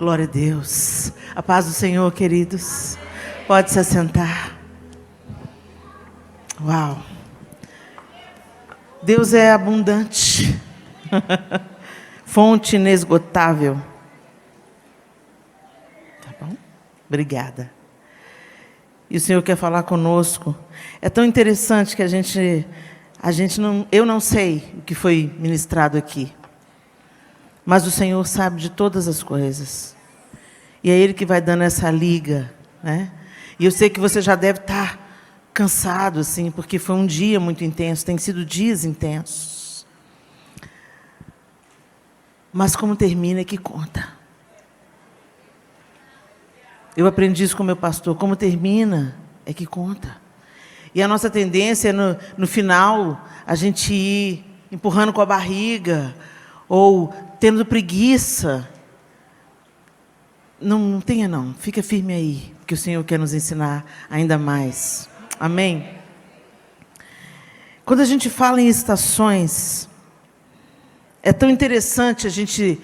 Glória a Deus. A paz do Senhor, queridos. Pode se assentar. Uau. Deus é abundante. Fonte inesgotável. Tá bom? Obrigada. E o Senhor quer falar conosco. É tão interessante que eu não sei o que foi ministrado aqui. Mas o Senhor sabe de todas as coisas. E é Ele que vai dando essa liga, né? E eu sei que você já deve estar cansado, assim, porque foi um dia muito intenso, tem sido dias intensos. Mas como termina é que conta. Eu aprendi isso com meu pastor, como termina é que conta. E a nossa tendência é, no final, a gente ir empurrando com a barriga, ou tendo preguiça. Não tenha não, fica firme aí, porque o Senhor quer nos ensinar ainda mais. Amém? Quando a gente fala em estações, é tão interessante a gente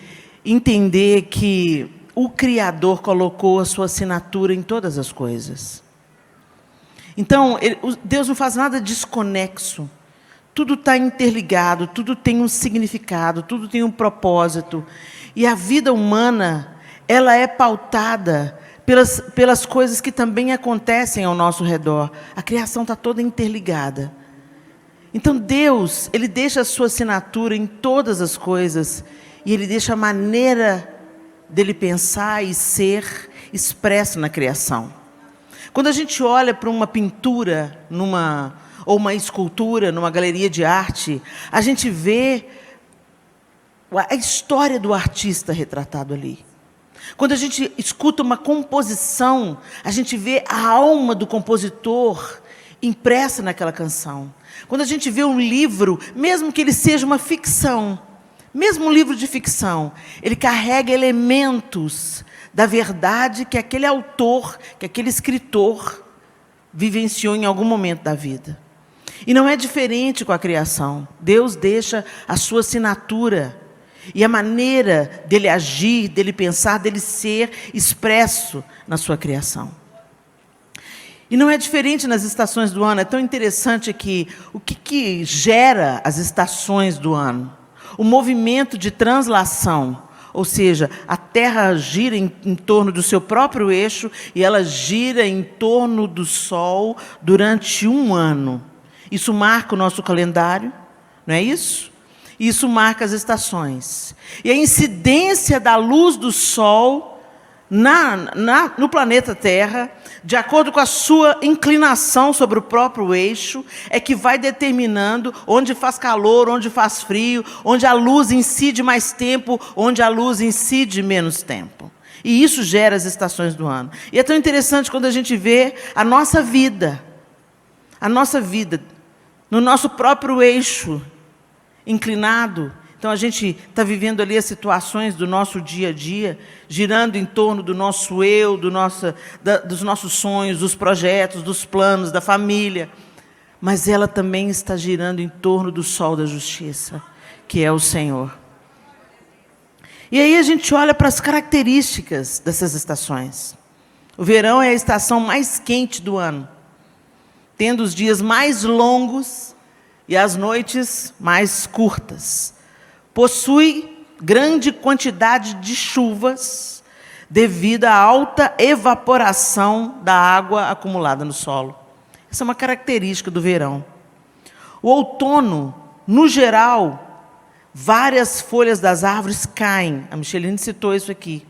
entender que o Criador colocou a sua assinatura em todas as coisas. Então, Deus não faz nada desconexo. Tudo está interligado, tudo tem um significado, tudo tem um propósito. E a vida humana, ela é pautada pelas coisas que também acontecem ao nosso redor. A criação está toda interligada. Então Deus, Ele deixa a sua assinatura em todas as coisas. E Ele deixa a maneira dele pensar e ser expresso na criação. Quando a gente olha para uma pintura, ou uma escultura, numa galeria de arte, a gente vê a história do artista retratado ali. Quando a gente escuta uma composição, a gente vê a alma do compositor impressa naquela canção. Quando a gente vê um livro, mesmo que ele seja uma ficção, mesmo um livro de ficção, ele carrega elementos da verdade que aquele autor, que aquele escritor vivenciou em algum momento da vida. E não é diferente com a criação. Deus deixa a sua assinatura e a maneira dele agir, dele pensar, dele ser expresso na sua criação. E não é diferente nas estações do ano. É tão interessante que o que gera as estações do ano? O movimento de translação, ou seja, a Terra gira em torno do seu próprio eixo e ela gira em torno do Sol durante um ano. Isso marca o nosso calendário, não é isso? Isso marca as estações. E a incidência da luz do Sol no planeta Terra, de acordo com a sua inclinação sobre o próprio eixo, é que vai determinando onde faz calor, onde faz frio, onde a luz incide mais tempo, onde a luz incide menos tempo. E isso gera as estações do ano. E é tão interessante quando a gente vê a nossa vida, no nosso próprio eixo, inclinado. Então, a gente está vivendo ali as situações do nosso dia a dia, girando em torno do nosso eu, dos nossos sonhos, dos projetos, dos planos, da família. Mas ela também está girando em torno do sol da justiça, que é o Senhor. E aí a gente olha para as características dessas estações. O verão é a estação mais quente do ano, tendo os dias mais longos e as noites mais curtas. Possui grande quantidade de chuvas devido à alta evaporação da água acumulada no solo. Essa é uma característica do verão. O outono, no geral, várias folhas das árvores caem. A Micheline citou isso aqui.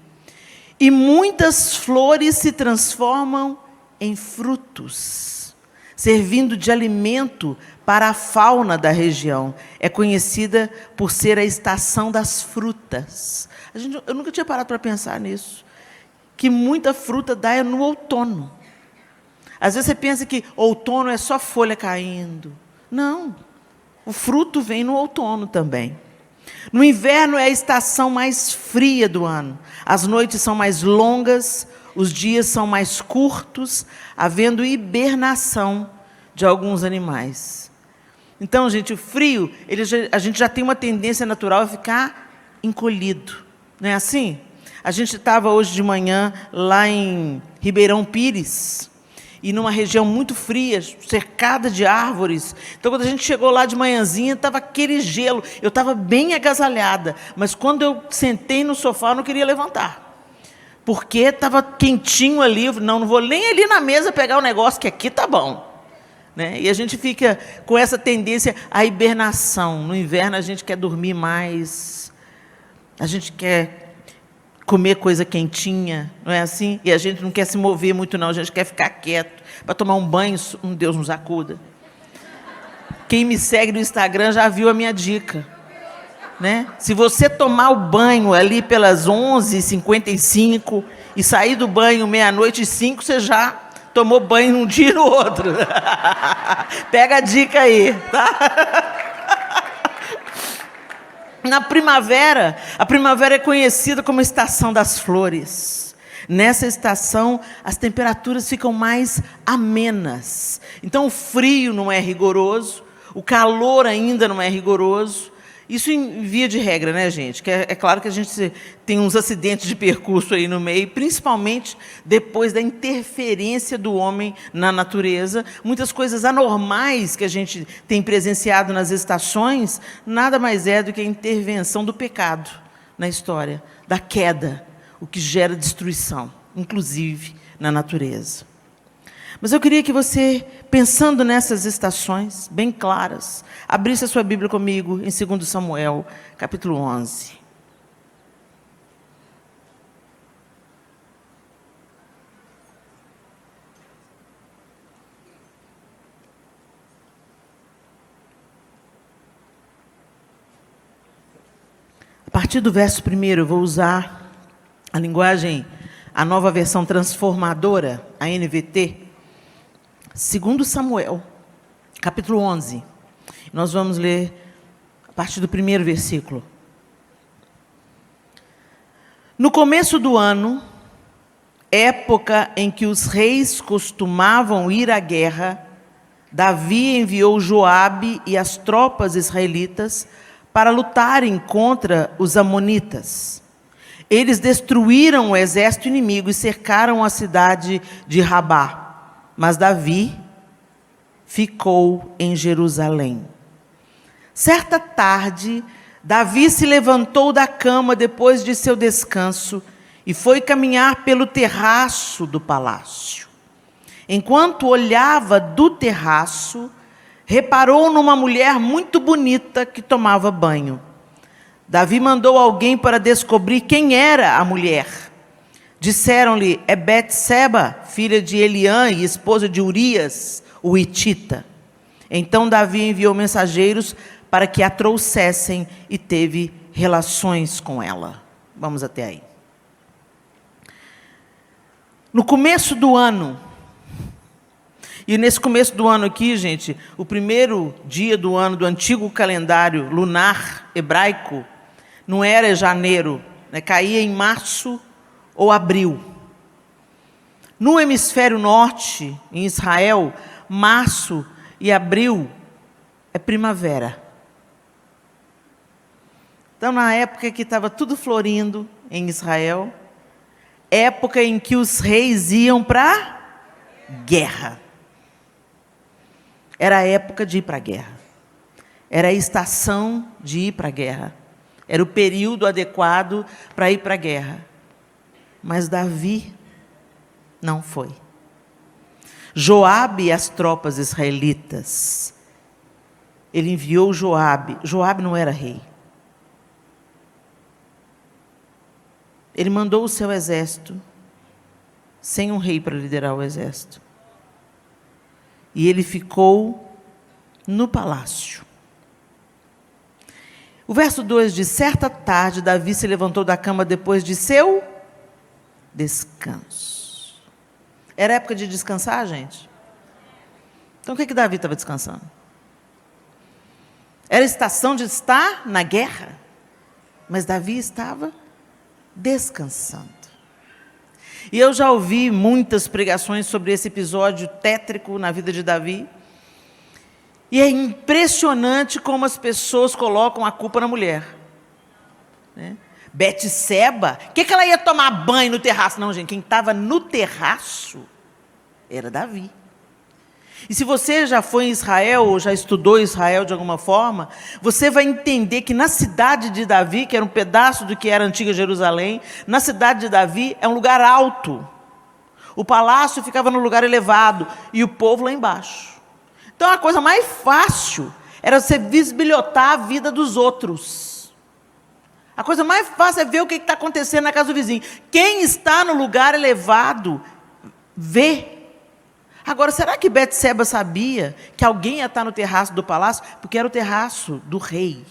E muitas flores se transformam em frutos, servindo de alimento para a fauna da região. É conhecida por ser a estação das frutas. Eu nunca tinha parado para pensar nisso. Que muita fruta dá no outono. Às vezes você pensa que outono é só folha caindo. Não. O fruto vem no outono também. No inverno é a estação mais fria do ano. As noites são mais longas, os dias são mais curtos, havendo hibernação de alguns animais. Então, gente, o frio, a gente já tem uma tendência natural a ficar encolhido. Não é assim? A gente estava hoje de manhã lá em Ribeirão Pires, e numa região muito fria, cercada de árvores. Então, quando a gente chegou lá de manhãzinha, estava aquele gelo. Eu estava bem agasalhada, mas quando eu sentei no sofá, eu não queria levantar, porque estava quentinho ali. Eu falei, não vou nem ali na mesa pegar o negócio, que aqui está bom. Né? E a gente fica com essa tendência à hibernação. No inverno, a gente quer dormir mais, a gente quer comer coisa quentinha, não é assim? E a gente não quer se mover muito, não. A gente quer ficar quieto, para tomar um banho, Deus nos acuda. Quem me segue no Instagram já viu a minha dica. Né? Se você tomar o banho ali pelas 11h55 e sair do banho 00:05, você já tomou banho num dia e no outro. Pega a dica aí, tá? Na primavera, a primavera é conhecida como a estação das flores. Nessa estação, as temperaturas ficam mais amenas. Então, o frio não é rigoroso, o calor ainda não é rigoroso. Isso em via de regra, né, gente? Que é claro que a gente tem uns acidentes de percurso aí no meio, principalmente depois da interferência do homem na natureza. Muitas coisas anormais que a gente tem presenciado nas estações, nada mais é do que a intervenção do pecado na história, da queda, o que gera destruição, inclusive na natureza. Mas eu queria que você, pensando nessas estações bem claras, abrisse a sua Bíblia comigo em 2 Samuel, capítulo 11. A partir do verso 1, eu vou usar a linguagem, a nova versão transformadora, a NVT, 2 Samuel, capítulo 11. Nós vamos ler a partir do 1º versículo. No começo do ano, época em que os reis costumavam ir à guerra, Davi enviou Joabe e as tropas israelitas para lutarem contra os amonitas. Eles destruíram o exército inimigo e cercaram a cidade de Rabá. Mas Davi ficou em Jerusalém. Certa tarde, Davi se levantou da cama depois de seu descanso e foi caminhar pelo terraço do palácio. Enquanto olhava do terraço, reparou numa mulher muito bonita que tomava banho. Davi mandou alguém para descobrir quem era a mulher. Disseram-lhe, é Betseba, filha de Eliã e esposa de Urias, o hitita. Então Davi enviou mensageiros para que a trouxessem e teve relações com ela. Vamos até aí. No começo do ano, e nesse começo do ano aqui, gente, o primeiro dia do ano do antigo calendário lunar hebraico não era janeiro, né, caía em março ou abril. No hemisfério norte, em Israel, março e abril é primavera. Então, na época que estava tudo florindo em Israel, época em que os reis iam para guerra. Era a época de ir para a guerra. Era a estação de ir para a guerra. Era o período adequado para ir para a guerra. Mas Davi não foi. Joabe e as tropas israelitas, ele enviou Joabe. Joabe não era rei. Ele mandou o seu exército sem um rei para liderar o exército. E ele ficou no palácio. O verso 2 diz, certa tarde, Davi se levantou da cama depois de seu descanso. Era época de descansar, gente? Então, o que Davi estava descansando? Era estação de estar na guerra, mas Davi estava descansando. E eu já ouvi muitas pregações sobre esse episódio tétrico na vida de Davi. E é impressionante como as pessoas colocam a culpa na mulher. Né? Betseba, o que ela ia tomar banho no terraço? Não, gente, quem estava no terraço era Davi. E se você já foi em Israel, ou já estudou Israel de alguma forma, você vai entender que na cidade de Davi, que era um pedaço do que era a antiga Jerusalém, na cidade de Davi é um lugar alto. O palácio ficava no lugar elevado e o povo lá embaixo. Então a coisa mais fácil era você bisbilhotar a vida dos outros. A coisa mais fácil é ver o que está acontecendo na casa do vizinho. Quem está no lugar elevado, vê. Agora, será que Betseba sabia que alguém ia estar no terraço do palácio? Porque era o terraço do rei.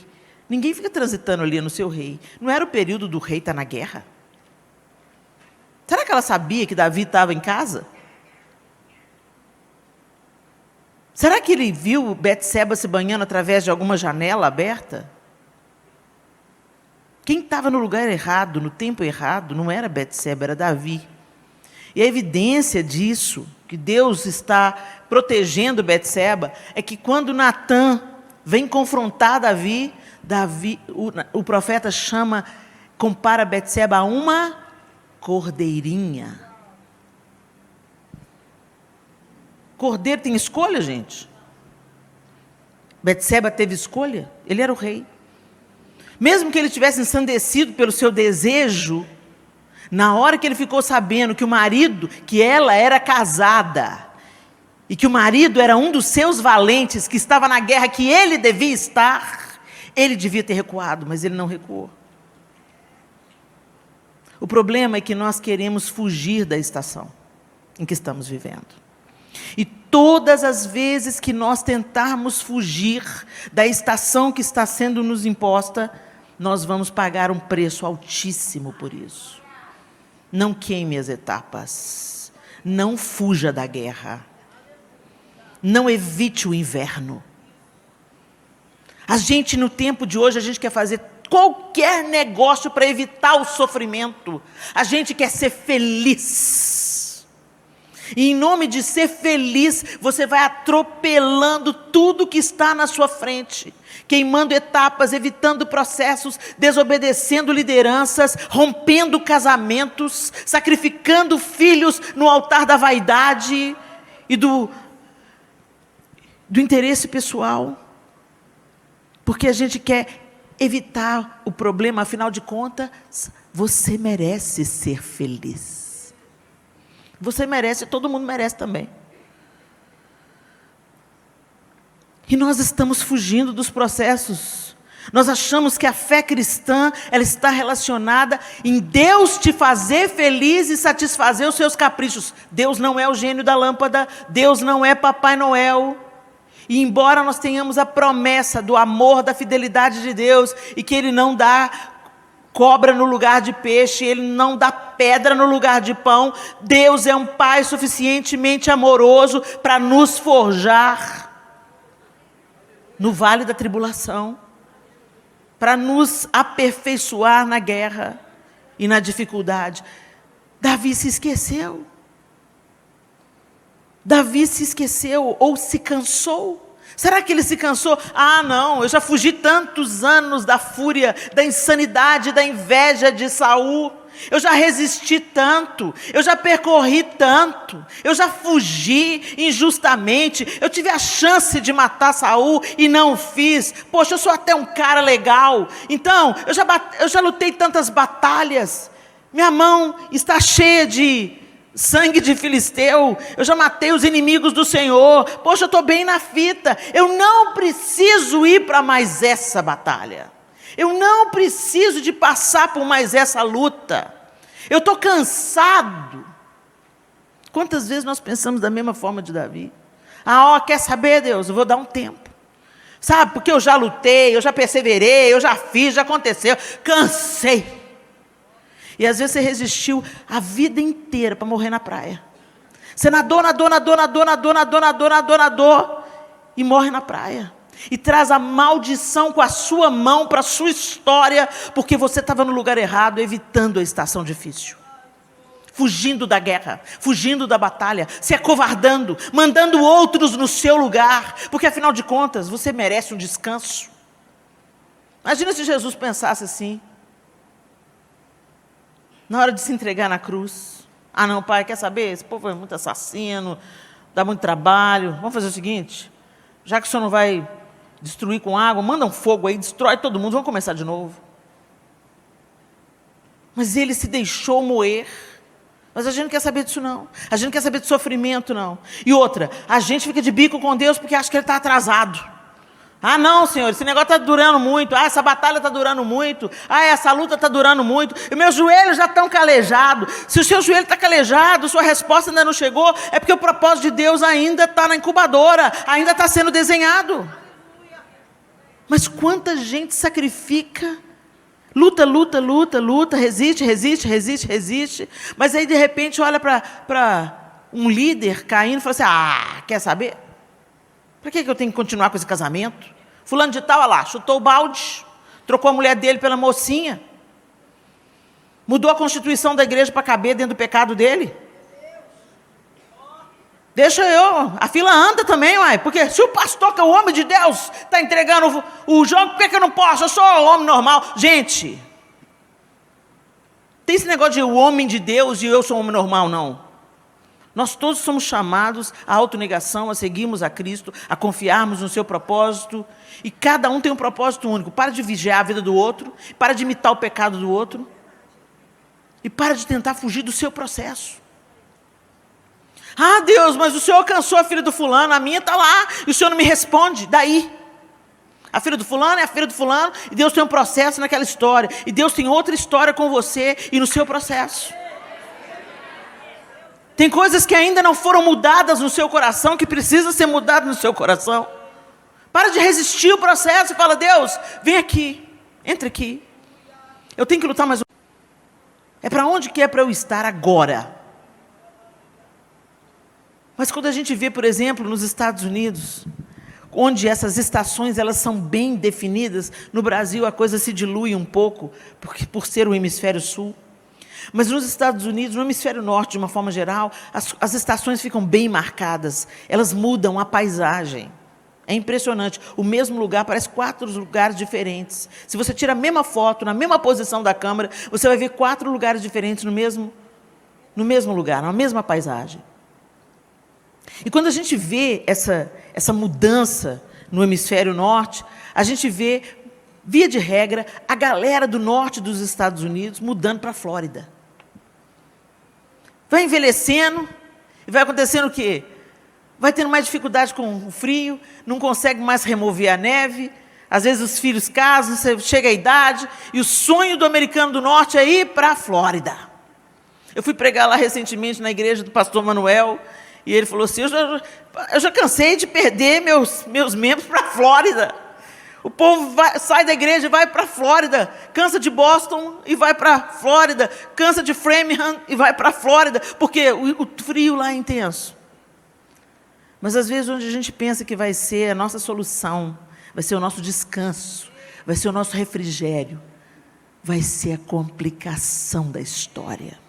Ninguém fica transitando ali no seu rei. Não era o período do rei estar na guerra? Será que ela sabia que Davi estava em casa? Será que ele viu Betseba se banhando através de alguma janela aberta? Quem estava no lugar errado, no tempo errado, não era Betseba, era Davi. E a evidência disso, que Deus está protegendo Betseba, é que quando Natã vem confrontar Davi, o profeta compara Betseba a uma cordeirinha. Cordeiro tem escolha, gente? Betseba teve escolha? Ele era o rei. Mesmo que ele tivesse ensandecido pelo seu desejo, na hora que ele ficou sabendo que o marido, que ela era casada, e que o marido era um dos seus valentes, que estava na guerra que ele devia estar, ele devia ter recuado, mas ele não recuou. O problema é que nós queremos fugir da estação em que estamos vivendo. E todas as vezes que nós tentarmos fugir da estação que está sendo nos imposta, nós vamos pagar um preço altíssimo por isso. Não queime as etapas. Não fuja da guerra. Não evite o inverno. A gente, no tempo de hoje, a gente quer fazer qualquer negócio para evitar o sofrimento. A gente quer ser feliz. E em nome de ser feliz, você vai atropelando tudo que está na sua frente, queimando etapas, evitando processos, desobedecendo lideranças, rompendo casamentos, sacrificando filhos no altar da vaidade e do interesse pessoal, porque a gente quer evitar o problema. Afinal de contas, você merece ser feliz. Você merece, todo mundo merece também. E nós estamos fugindo dos processos. Nós achamos que a fé cristã, ela está relacionada em Deus te fazer feliz e satisfazer os seus caprichos. Deus não é o gênio da lâmpada, Deus não é Papai Noel. E embora nós tenhamos a promessa do amor, da fidelidade de Deus, e que Ele não dá cobra no lugar de peixe, Ele não dá pedra no lugar de pão, Deus é um Pai suficientemente amoroso para nos forjar no vale da tribulação, para nos aperfeiçoar na guerra e na dificuldade. Davi se esqueceu. Davi se esqueceu ou se cansou. Será que ele se cansou? Ah, não, eu já fugi tantos anos da fúria, da insanidade, da inveja de Saul. Eu já resisti tanto, eu já percorri tanto, eu já fugi injustamente, eu tive a chance de matar Saul e não o fiz. Poxa, eu sou até um cara legal. Então, eu já lutei tantas batalhas, minha mão está cheia de sangue de filisteu, eu já matei os inimigos do Senhor, poxa, eu estou bem na fita, eu não preciso ir para mais essa batalha, eu não preciso de passar por mais essa luta, eu estou cansado. Quantas vezes nós pensamos da mesma forma de Davi? Quer saber, Deus, eu vou dar um tempo, sabe, porque eu já lutei, eu já perseverei, eu já fiz, já aconteceu, cansei. E às vezes você resistiu a vida inteira para morrer na praia. Você nadou e morre na praia. E traz a maldição com a sua mão para a sua história, porque você estava no lugar errado, evitando a estação difícil. Fugindo da guerra, fugindo da batalha, se acovardando, mandando outros no seu lugar, porque afinal de contas, você merece um descanso. Imagina se Jesus pensasse assim. Na hora de se entregar na cruz. Ah, não, pai, quer saber? Esse povo é muito assassino, dá muito trabalho. Vamos fazer o seguinte, já que o senhor não vai destruir com água, manda um fogo aí, destrói todo mundo, vamos começar de novo. Mas ele se deixou moer. Mas a gente não quer saber disso não. A gente não quer saber de sofrimento não. E outra, a gente fica de bico com Deus porque acha que Ele está atrasado. Ah não, Senhor, esse negócio está durando muito. Ah, essa batalha está durando muito. Ah, essa luta está durando muito. E meus joelhos já estão calejados. Se o seu joelho está calejado, sua resposta ainda não chegou, é porque o propósito de Deus ainda está na incubadora, ainda está sendo desenhado. Mas quanta gente sacrifica, luta, luta, luta, luta, resiste, resiste, resiste, resiste, mas aí de repente olha para um líder caindo e fala assim, ah, quer saber? Para que eu tenho que continuar com esse casamento? Fulano de tal, olha lá, chutou o balde, trocou a mulher dele pela mocinha, mudou a constituição da igreja para caber dentro do pecado dele. Deixa eu, a fila anda também, uai, porque se o pastor, que é o homem de Deus, está entregando o jogo, por que eu não posso? Eu sou um homem normal. Gente, tem esse negócio de o homem de Deus e eu sou um homem normal, não. Nós todos somos chamados à autonegação, a seguirmos a Cristo, a confiarmos no seu propósito, e cada um tem um propósito único. Para de vigiar a vida do outro, para de imitar o pecado do outro, e para de tentar fugir do seu processo. Ah, Deus, mas o Senhor alcançou a filha do fulano, a minha está lá, e o Senhor não me responde. Daí, a filha do fulano é a filha do fulano, e Deus tem um processo naquela história, e Deus tem outra história com você e no seu processo. Tem coisas que ainda não foram mudadas no seu coração, que precisam ser mudadas no seu coração. Para de resistir ao processo e fala, Deus, vem aqui, entra aqui. Eu tenho que lutar mais um. É para onde que é para eu estar agora? Mas quando a gente vê, por exemplo, nos Estados Unidos, onde essas estações elas são bem definidas, no Brasil a coisa se dilui um pouco, porque, por ser o hemisfério sul. Mas nos Estados Unidos, no hemisfério norte, de uma forma geral, as estações ficam bem marcadas, elas mudam a paisagem. É impressionante, o mesmo lugar parece 4 lugares diferentes. Se você tira a mesma foto, na mesma posição da câmera, você vai ver 4 lugares diferentes no mesmo lugar, na mesma paisagem. E quando a gente vê essa mudança no hemisfério norte, a gente vê, via de regra, a galera do norte dos Estados Unidos mudando para a Flórida. Vai envelhecendo, e vai acontecendo o quê? Vai tendo mais dificuldade com o frio, não consegue mais remover a neve, às vezes os filhos casam, você chega à idade, e o sonho do americano do norte é ir para a Flórida. Eu fui pregar lá recentemente na igreja do pastor Manuel, e ele falou assim, eu já cansei de perder meus membros para a Flórida. O povo sai da igreja e vai para a Flórida, cansa de Boston e vai para a Flórida, cansa de Framingham e vai para a Flórida, porque o frio lá é intenso. Mas às vezes onde a gente pensa que vai ser a nossa solução, vai ser o nosso descanso, vai ser o nosso refrigério, vai ser a complicação da história.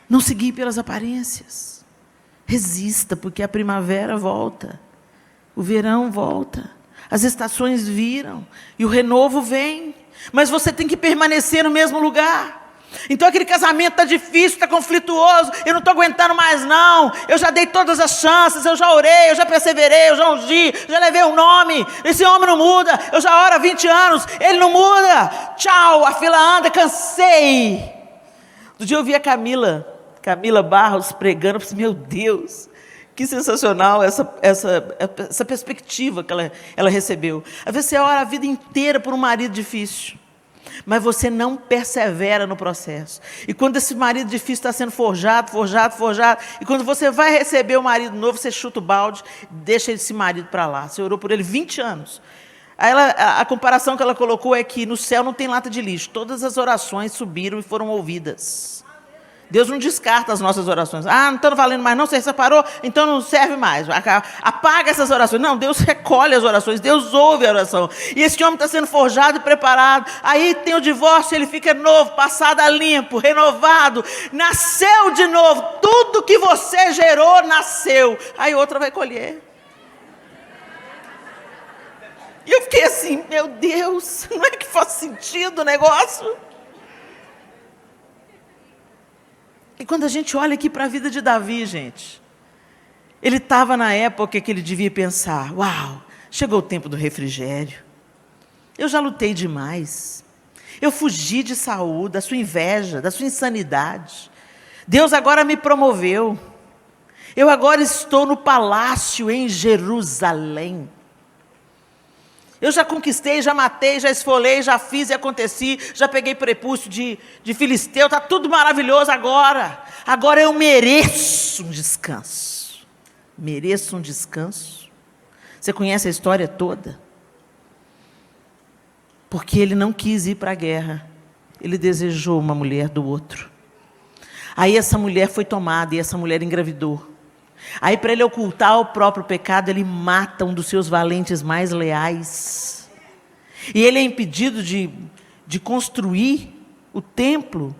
Não seguir pelas aparências. Resista, porque a primavera volta. O verão volta. As estações viram. E o renovo vem. Mas você tem que permanecer no mesmo lugar. Então aquele casamento está difícil, está conflituoso. Eu não estou aguentando mais não. Eu já dei todas as chances. Eu já orei, eu já perseverei, eu já ungi, já levei o nome. Esse homem não muda. Eu já oro há 20 anos. Ele não muda. Tchau, a fila anda, cansei. Outro dia eu vi a Camila Barros pregando, eu pensei, meu Deus, que sensacional essa perspectiva que ela recebeu. Às vezes você ora a vida inteira por um marido difícil, mas você não persevera no processo. E quando esse marido difícil está sendo forjado, e quando você vai receber o marido novo, você chuta o balde, deixa esse marido para lá. Você orou por ele 20 anos. Aí a comparação que ela colocou é que no céu não tem lata de lixo. Todas as orações subiram e foram ouvidas. Deus não descarta as nossas orações. Ah, não está valendo mais não, você separou, então não serve mais. Apaga essas orações. Não, Deus recolhe as orações, Deus ouve a oração. E esse homem está sendo forjado e preparado. Aí tem o divórcio, ele fica novo, passado a limpo, renovado. Nasceu de novo. Tudo que você gerou, nasceu. Aí outra vai colher. E eu fiquei assim, meu Deus, não é que faz sentido o negócio? E quando a gente olha aqui para a vida de Davi, gente, ele estava na época que ele devia pensar, uau, chegou o tempo do refrigério. Eu já lutei demais. Eu fugi de Saul, da sua inveja, da sua insanidade. Deus agora me promoveu. Eu agora estou no palácio em Jerusalém. Eu já conquistei, já matei, já esfolei, já fiz e aconteci, já peguei prepúcio de filisteu, está tudo maravilhoso agora. Agora eu mereço um descanso. Mereço um descanso. Você conhece a história toda? Porque ele não quis ir para a guerra. Ele desejou uma mulher do outro. Aí essa mulher foi tomada e essa mulher engravidou. Aí, para ele ocultar o próprio pecado, ele mata um dos seus valentes mais leais. E ele é impedido de construir o templo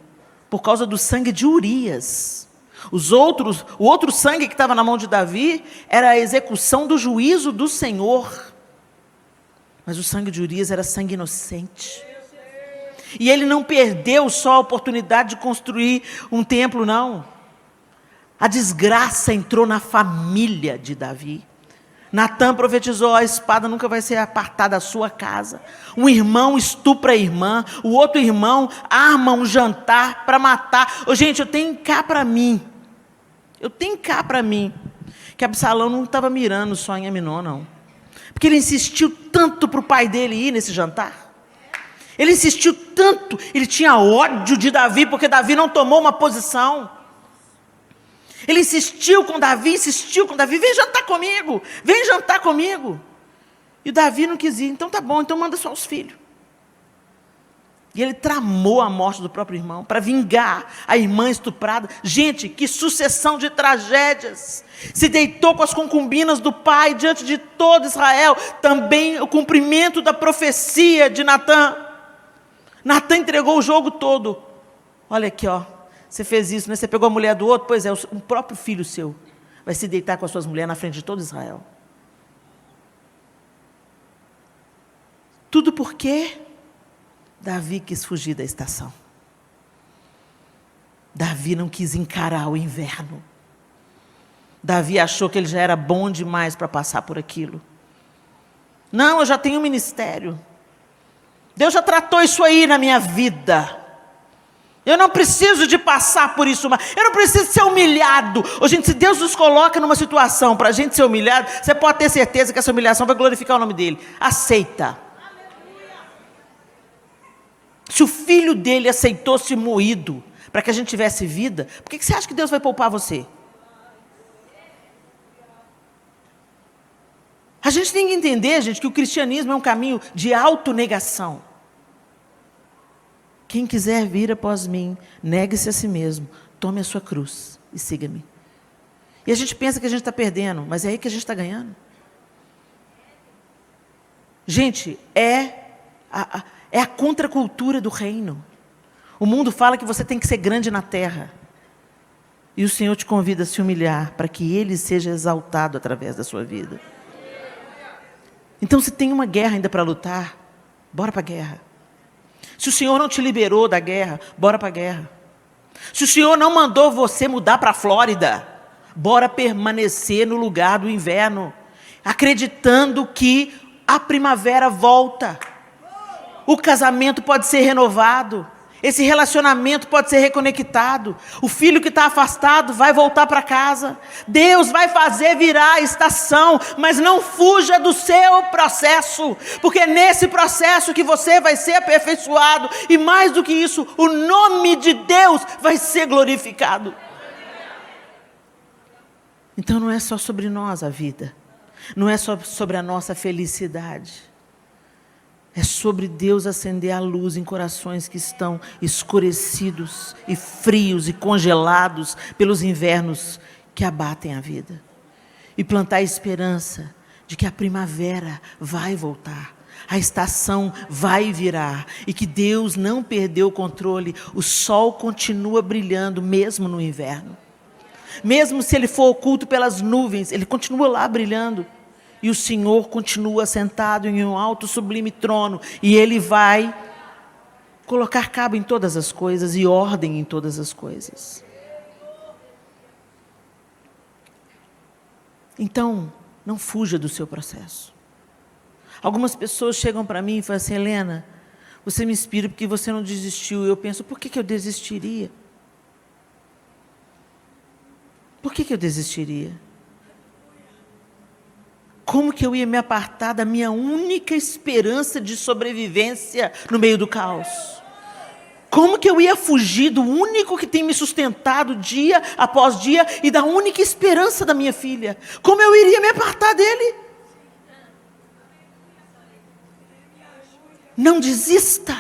por causa do sangue de Urias. O outro sangue que estava na mão de Davi era a execução do juízo do Senhor. Mas o sangue de Urias era sangue inocente. E ele não perdeu só a oportunidade de construir um templo, não. A desgraça entrou na família de Davi. Natã profetizou, a espada nunca vai ser apartada da sua casa. Um irmão estupra a irmã, o outro irmão arma um jantar para matar. Gente, eu tenho cá para mim. Que Absalão não estava mirando só em Aminon, não. Porque ele insistiu tanto para o pai dele ir nesse jantar. Ele insistiu tanto, ele tinha ódio de Davi, porque Davi não tomou uma posição. Ele insistiu com Davi, vem jantar comigo. E o Davi não quis ir, então tá bom, então manda só os filhos. E ele tramou a morte do próprio irmão, para vingar a irmã estuprada. Gente, que sucessão de tragédias. Se deitou com as concubinas do pai, diante de todo Israel. Também o cumprimento da profecia de Natã. Natã entregou o jogo todo. Olha aqui, ó. Você fez isso, né? Você pegou a mulher do outro? Pois é, o próprio filho seu vai se deitar com as suas mulheres na frente de todo Israel. Tudo porque Davi quis fugir da estação. Davi não quis encarar o inverno. Davi achou que ele já era bom demais para passar por aquilo. Não, eu já tenho um ministério. Deus já tratou isso aí na minha vida. Eu não preciso de passar por isso, eu não preciso ser humilhado. Gente, se Deus nos coloca numa situação para a gente ser humilhado, você pode ter certeza que essa humilhação vai glorificar o nome dele. Aceita. Se o filho dele aceitou ser moído para que a gente tivesse vida, por que você acha que Deus vai poupar você? A gente tem que entender, gente, que o cristianismo é um caminho de autonegação. Quem quiser vir após mim, negue-se a si mesmo, tome a sua cruz e siga-me. E a gente pensa que a gente está perdendo, mas é aí que a gente está ganhando. Gente, é a contracultura do reino. O mundo fala que você tem que ser grande na terra. E o Senhor te convida a se humilhar para que Ele seja exaltado através da sua vida. Então, se tem uma guerra ainda para lutar, bora para a guerra. Se o Senhor não te liberou da guerra, bora para a guerra. Se o Senhor não mandou você mudar para a Flórida, bora permanecer no lugar do inverno, acreditando que a primavera volta. O casamento pode ser renovado. Esse relacionamento pode ser reconectado. O filho que está afastado vai voltar para casa. Deus vai fazer virar a estação, mas não fuja do seu processo, porque é nesse processo que você vai ser aperfeiçoado, e mais do que isso, o nome de Deus vai ser glorificado. Então não é só sobre nós a vida, não é só sobre a nossa felicidade. É sobre Deus acender a luz em corações que estão escurecidos e frios e congelados pelos invernos que abatem a vida. E plantar a esperança de que a primavera vai voltar, a estação vai virar e que Deus não perdeu o controle, o sol continua brilhando mesmo no inverno. Mesmo se ele for oculto pelas nuvens, ele continua lá brilhando. E o Senhor continua sentado em um alto sublime trono. E Ele vai colocar cabo em todas as coisas e ordem em todas as coisas. Então, não fuja do seu processo. Algumas pessoas chegam para mim e falam assim: Helena, você me inspira porque você não desistiu. E eu penso, por que eu desistiria? Por que eu desistiria? Como que eu ia me apartar da minha única esperança de sobrevivência no meio do caos? Como que eu ia fugir do único que tem me sustentado dia após dia e da única esperança da minha filha? Como eu iria me apartar dele? Não desista.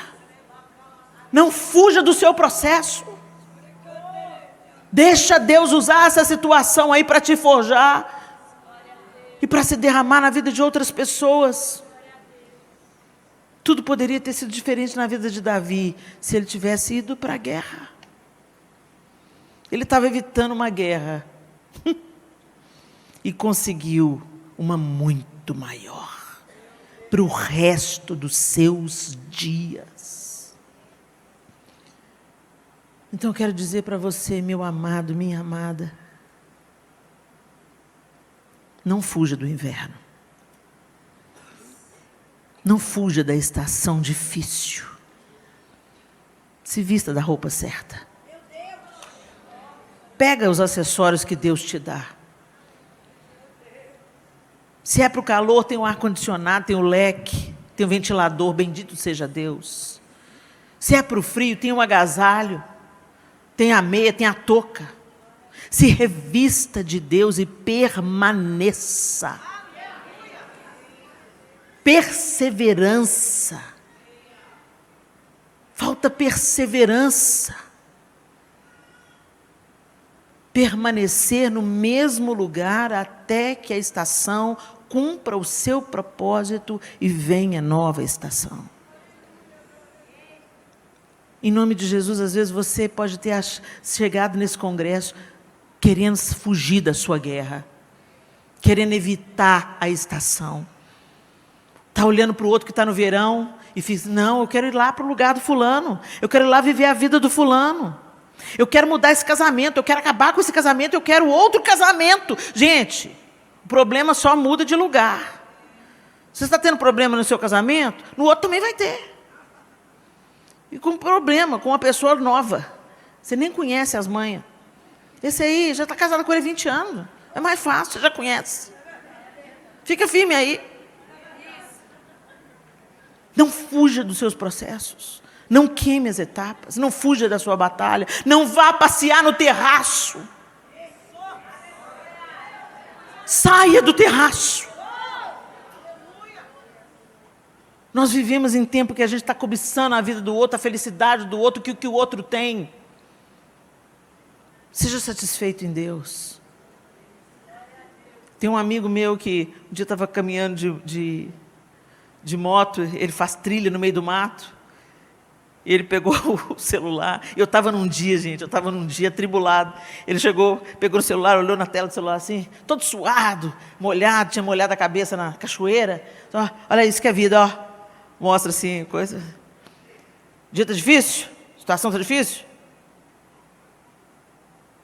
Não fuja do seu processo. Deixa Deus usar essa situação aí para te forjar e para se derramar na vida de outras pessoas. Tudo poderia ter sido diferente na vida de Davi se ele tivesse ido para a guerra. Ele estava evitando uma guerra e conseguiu uma muito maior para o resto dos seus dias. Então eu quero dizer para você, meu amado, minha amada, não fuja do inverno. Não fuja da estação difícil. Se vista da roupa certa. Pega os acessórios que Deus te dá. Se é para o calor, tem o ar-condicionado, tem o leque, tem o ventilador, bendito seja Deus. Se é para o frio, tem o agasalho, tem a meia, tem a touca. Se revista de Deus e permaneça. Perseverança. Falta perseverança. Permanecer no mesmo lugar até que a estação cumpra o seu propósito e venha nova estação. Em nome de Jesus, às vezes você pode ter chegado nesse congresso querendo fugir da sua guerra, querendo evitar a estação. Está olhando para o outro que está no verão e diz, não, eu quero ir lá para o lugar do fulano, eu quero ir lá viver a vida do fulano, eu quero mudar esse casamento, eu quero acabar com esse casamento, eu quero outro casamento. Gente, o problema só muda de lugar. Você está tendo problema no seu casamento, no outro também vai ter. E com problema, com uma pessoa nova, você nem conhece as manhas. Esse aí já está casado com ele há 20 anos, é mais fácil, você já conhece. Fica firme aí. Não fuja dos seus processos. Não queime as etapas. Não fuja da sua batalha. Não vá passear no terraço. Saia do terraço. Nós vivemos em tempo que a gente está cobiçando a vida do outro, a felicidade do outro, o que o outro tem. Seja satisfeito em Deus. Tem um amigo meu que um dia estava caminhando de moto, ele faz trilha no meio do mato, e ele pegou o celular, eu estava num dia atribulado, ele chegou, pegou o celular, olhou na tela do celular assim, todo suado, molhado, tinha molhado a cabeça na cachoeira, então, olha isso que é vida, ó, mostra assim, coisa, dia está difícil, situação está difícil,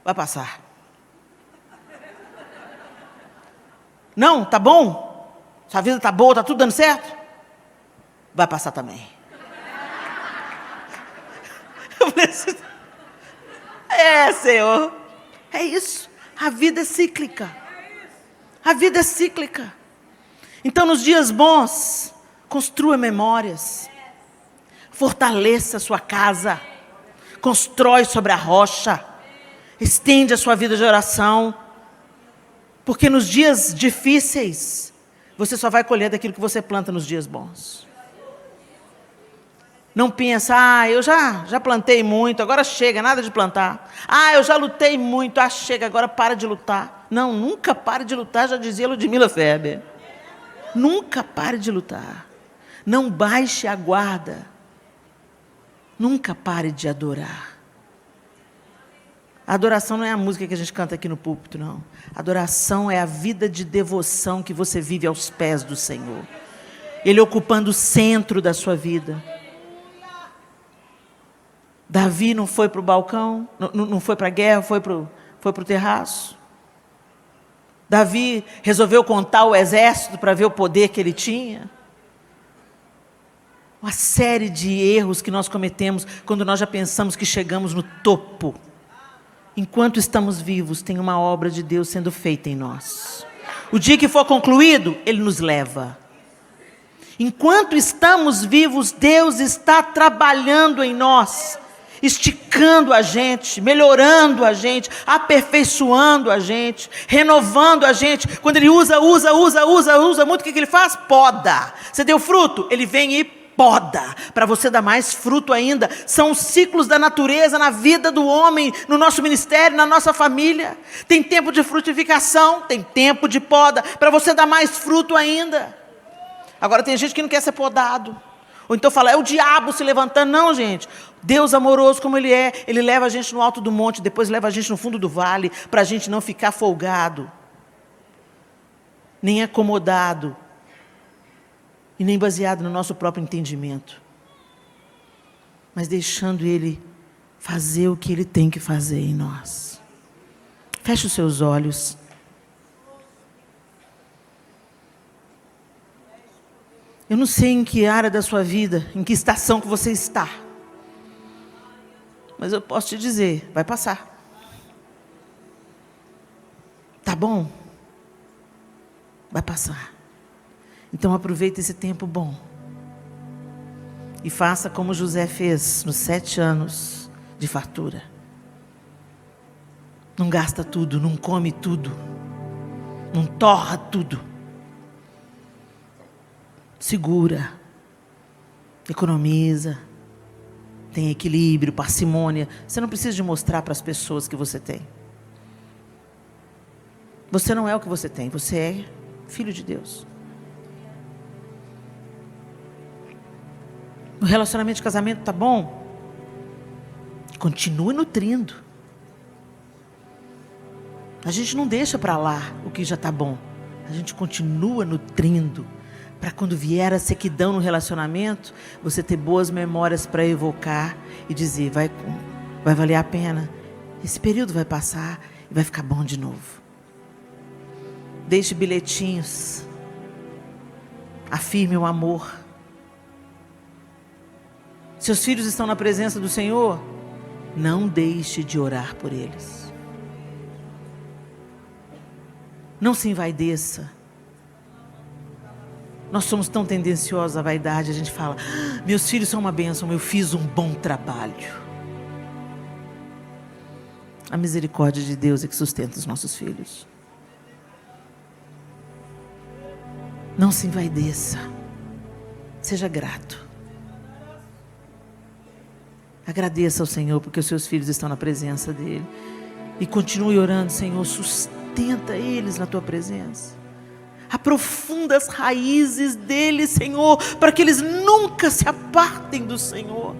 vai passar, não, tá bom, sua vida está boa, está tudo dando certo, vai passar também. Eu falei assim, Senhor, é isso. A vida é cíclica. A vida é cíclica. Então, nos dias bons, construa memórias. Fortaleça a sua casa. Constrói sobre a rocha. Estende a sua vida de oração. Porque nos dias difíceis, você só vai colher daquilo que você planta nos dias bons. Não pensa, eu já plantei muito, agora chega, nada de plantar. Eu já lutei muito, chega, agora para de lutar. Não, nunca pare de lutar, já dizia Ludmila Ferber. Nunca pare de lutar. Não baixe a guarda. Nunca pare de adorar. A adoração não é a música que a gente canta aqui no púlpito, não. A adoração é a vida de devoção que você vive aos pés do Senhor. Ele ocupando o centro da sua vida. Davi não foi para o balcão, não foi para a guerra, foi para o terraço. Davi resolveu contar o exército para ver o poder que ele tinha. Uma série de erros que nós cometemos quando nós já pensamos que chegamos no topo. Enquanto estamos vivos, tem uma obra de Deus sendo feita em nós. O dia que for concluído, Ele nos leva. Enquanto estamos vivos, Deus está trabalhando em nós, esticando a gente, melhorando a gente, aperfeiçoando a gente, renovando a gente. Quando Ele usa muito, o que Ele faz? Poda. Você deu fruto? Ele vem e poda, para você dar mais fruto ainda. São os ciclos da natureza na vida do homem, no nosso ministério, na nossa família. Tem tempo de frutificação, tem tempo de poda, para você dar mais fruto ainda. Agora tem gente que não quer ser podado, ou então fala, é o diabo se levantando. Não, gente, Deus amoroso como Ele é, Ele leva a gente no alto do monte, depois leva a gente no fundo do vale, para a gente não ficar folgado, nem acomodado, e nem baseado no nosso próprio entendimento, mas deixando Ele fazer o que Ele tem que fazer em nós. Feche os seus olhos. Eu não sei em que área da sua vida, em que estação que você está, mas eu posso te dizer, vai passar. Tá bom? Vai passar. Então aproveite esse tempo bom. E faça como José fez nos 7 anos de fartura. Não gasta tudo, não come tudo, não torra tudo. Segura, economiza, tem equilíbrio, parcimônia. Você não precisa de mostrar para as pessoas que você tem. Você não é o que você tem, você é filho de Deus. O relacionamento de casamento está bom? Continue nutrindo. A gente não deixa para lá o que já está bom. A gente continua nutrindo, para quando vier a sequidão no relacionamento, você ter boas memórias para evocar e dizer, vai valer a pena. Esse período vai passar e vai ficar bom de novo. Deixe bilhetinhos. Afirme o amor. Seus filhos estão na presença do Senhor? Não deixe de orar por eles. Não se envaideça. Nós somos tão tendenciosos à vaidade, a gente fala, meus filhos são uma bênção, eu fiz um bom trabalho. A misericórdia de Deus é que sustenta os nossos filhos. Não se envaideça. Seja grato. Agradeça ao Senhor porque os seus filhos estão na presença dEle. E continue orando, Senhor, sustenta eles na Tua presença. Aprofunda as raízes deles, Senhor, para que eles nunca se apartem do Senhor.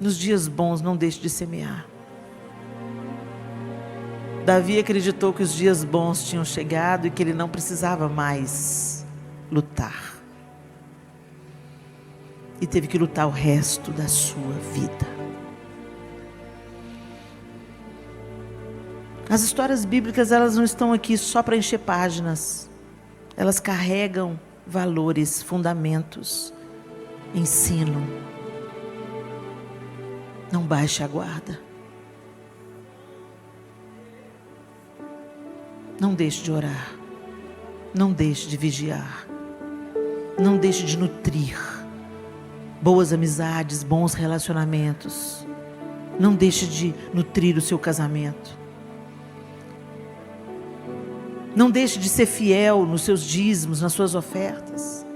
Nos dias bons, não deixe de semear. Davi acreditou que os dias bons tinham chegado e que ele não precisava mais lutar. E teve que lutar o resto da sua vida. As histórias bíblicas, elas não estão aqui só para encher páginas. Elas carregam valores, fundamentos, ensinam. Não baixe a guarda. Não deixe de orar. Não deixe de vigiar. Não deixe de nutrir boas amizades, bons relacionamentos. Não deixe de nutrir o seu casamento. Não deixe de ser fiel nos seus dízimos, nas suas ofertas.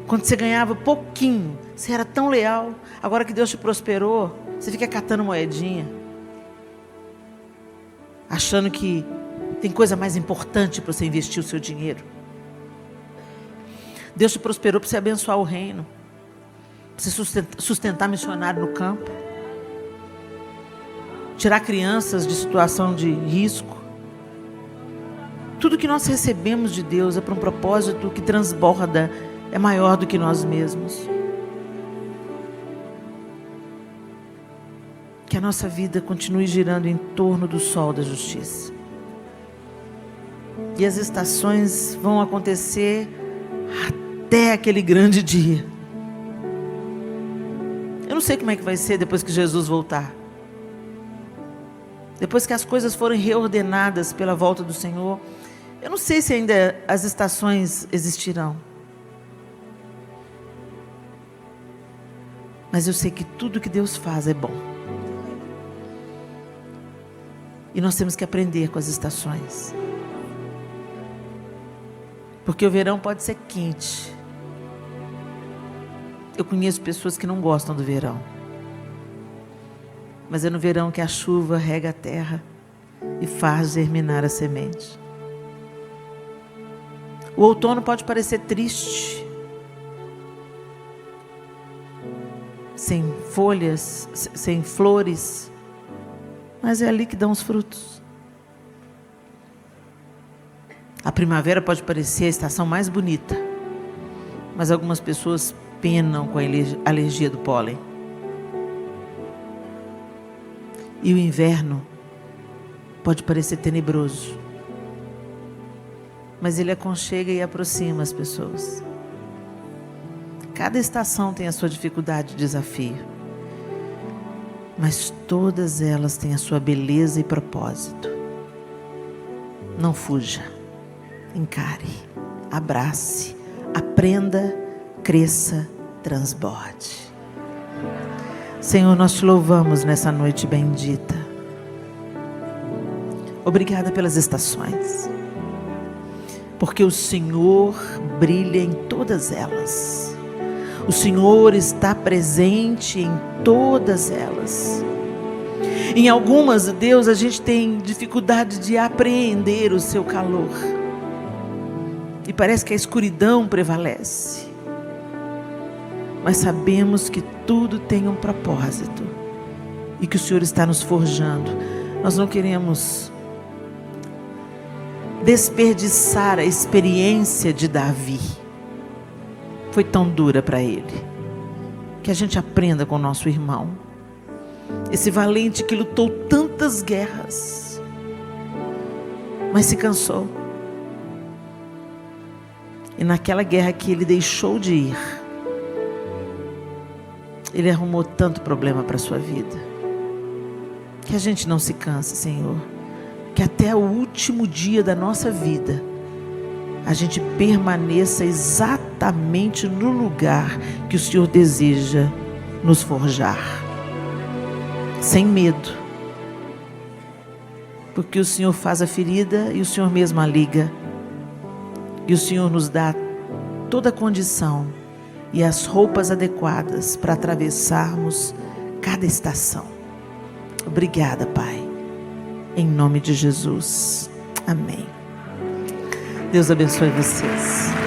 Quando você ganhava pouquinho, você era tão leal. Agora que Deus te prosperou, você fica catando moedinha, achando que tem coisa mais importante para você investir o seu dinheiro. Deus te prosperou para você abençoar o reino. Você sustentar missionário no campo. Tirar crianças de situação de risco. Tudo que nós recebemos de Deus é para um propósito que transborda, é maior do que nós mesmos. Que a nossa vida continue girando em torno do sol da justiça. E as estações vão acontecer até aquele grande dia. Eu não sei como é que vai ser depois que Jesus voltar. Depois que as coisas forem reordenadas pela volta do Senhor, eu não sei se ainda as estações existirão. Mas eu sei que tudo que Deus faz é bom. E nós temos que aprender com as estações. Porque o verão pode ser quente. Eu conheço pessoas que não gostam do verão. Mas é no verão que a chuva rega a terra e faz germinar a semente. O outono pode parecer triste, sem folhas, sem flores, mas é ali que dão os frutos. A primavera pode parecer a estação mais bonita, mas algumas pessoas penam com a alergia do pólen. E o inverno pode parecer tenebroso, mas ele aconchega e aproxima as pessoas. Cada estação tem a sua dificuldade e desafio, mas todas elas têm a sua beleza e propósito. Não fuja, encare, abrace, aprenda, cresça, transborde. Senhor, nós te louvamos nessa noite bendita. Obrigada pelas estações, porque o Senhor brilha em todas elas. O Senhor está presente em todas elas. Em algumas, Deus, a gente tem dificuldade de apreender o seu calor. E parece que a escuridão prevalece. Mas sabemos que tudo tem um propósito. E que o Senhor está nos forjando. Nós não queremos desperdiçar a experiência de Davi. Foi tão dura para ele. Que a gente aprenda com o nosso irmão. Esse valente que lutou tantas guerras, mas se cansou. E naquela guerra que ele deixou de ir, ele arrumou tanto problema para a sua vida. Que a gente não se canse, Senhor. Que até o último dia da nossa vida, a gente permaneça exatamente no lugar que o Senhor deseja nos forjar. Sem medo. Porque o Senhor faz a ferida e o Senhor mesmo a liga. E o Senhor nos dá toda a condição e as roupas adequadas para atravessarmos cada estação. Obrigada, Pai. Em nome de Jesus. Amém. Deus abençoe vocês.